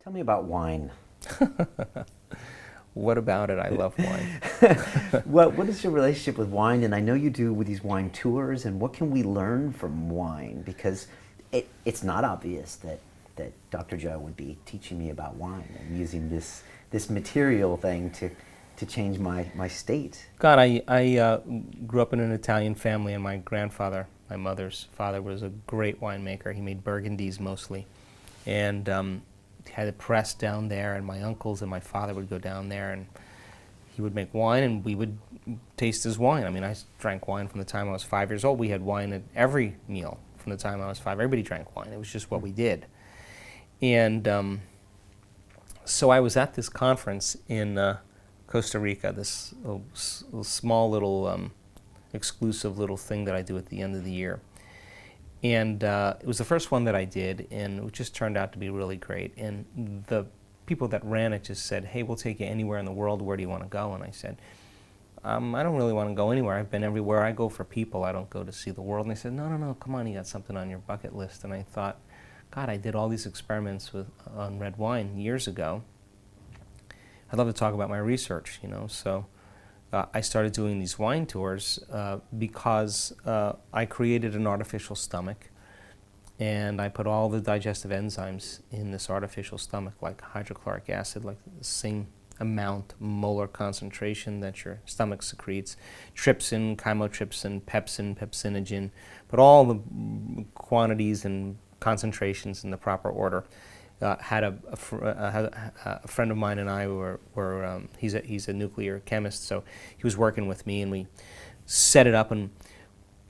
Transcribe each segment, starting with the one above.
Tell me about wine. What about it? I love wine. What is your relationship with wine? And I know you do with these wine tours, and what can we learn from wine? Because it's not obvious that Dr. Joe would be teaching me about wine and using this material thing to change my state. God, I grew up in an Italian family, and my grandfather, my mother's father, was a great winemaker. He made Burgundies mostly, and had a press down there, and my uncles and my father would go down there, and he would make wine, and we would taste his wine. I mean, I drank wine from the time I was 5 years old. We had wine at every meal from the time I was 5. Everybody drank wine. It was just what we did. And so I was at this conference in Costa Rica, this small little exclusive little thing that I do at the end of the year. And it was the first one that I did, and it just turned out to be really great. And the people that ran it just said, hey, we'll take you anywhere in the world. Where do you want to go? And I said, I don't really want to go anywhere. I've been everywhere. I go for people. I don't go to see the world. And they said, no, come on, you got something on your bucket list. And I thought, God, I did all these experiments on red wine years ago. I'd love to talk about my research, So I started doing these wine tours because I created an artificial stomach, and I put all the digestive enzymes in this artificial stomach, like hydrochloric acid, like the same amount, molar concentration that your stomach secretes, trypsin, chymotrypsin, pepsin, pepsinogen, put all the quantities and concentrations in the proper order. Had a friend of mine and I he's a nuclear chemist, so he was working with me, and we set it up and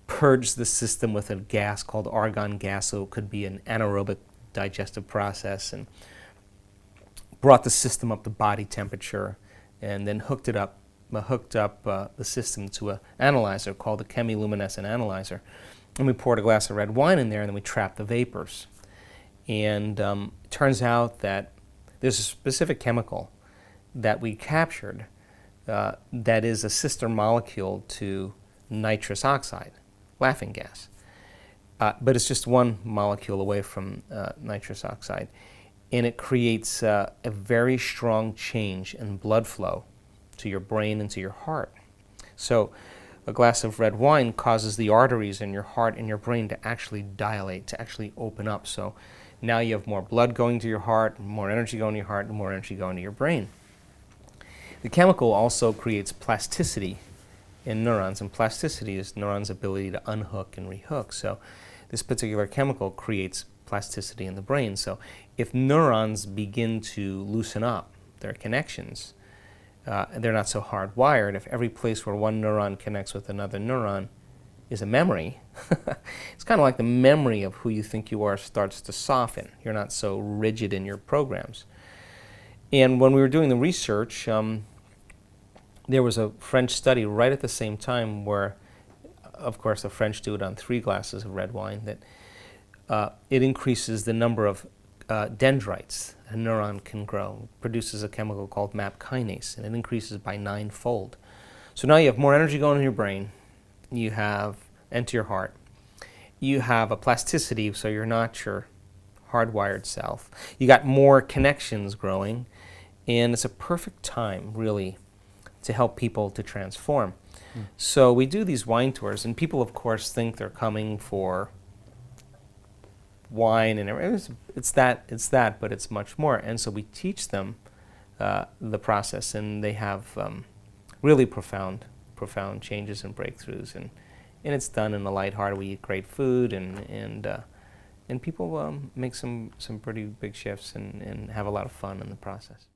purged the system with a gas called argon gas, so it could be an anaerobic digestive process, and brought the system up to body temperature, and then hooked up the system to an analyzer called a chemiluminescent analyzer, and we poured a glass of red wine in there, and then we trapped the vapors. And it turns out that there's a specific chemical that we captured that is a sister molecule to nitrous oxide, laughing gas. But it's just one molecule away from nitrous oxide. And it creates a very strong change in blood flow to your brain and to your heart. So a glass of red wine causes the arteries in your heart and your brain to actually dilate, to actually open up. So now you have more blood going to your heart, more energy going to your heart, and more energy going to your brain. The chemical also creates plasticity in neurons, and plasticity is neurons' ability to unhook and rehook. So this particular chemical creates plasticity in the brain. So if neurons begin to loosen up their connections, they're not so hardwired. If every place where one neuron connects with another neuron is a memory, it's kind of like the memory of who you think you are starts to soften. You're not so rigid in your programs. And when we were doing the research, there was a French study right at the same time where, of course, the French do it on 3 glasses of red wine, that it increases the number of dendrites a neuron can grow, produces a chemical called MAP kinase, and it increases by 9-fold. So now you have more energy going to your brain, you have, and to your heart. You have a plasticity, so you're not your hardwired self. You got more connections growing, and it's a perfect time, really, to help people to transform. So we do these wine tours, and people, of course, think they're coming for wine, and it's that, but it's much more. And so we teach them the process, and they have really profound changes and breakthroughs, and it's done in a lighthearted. We eat great food, and people make some pretty big shifts and have a lot of fun in the process.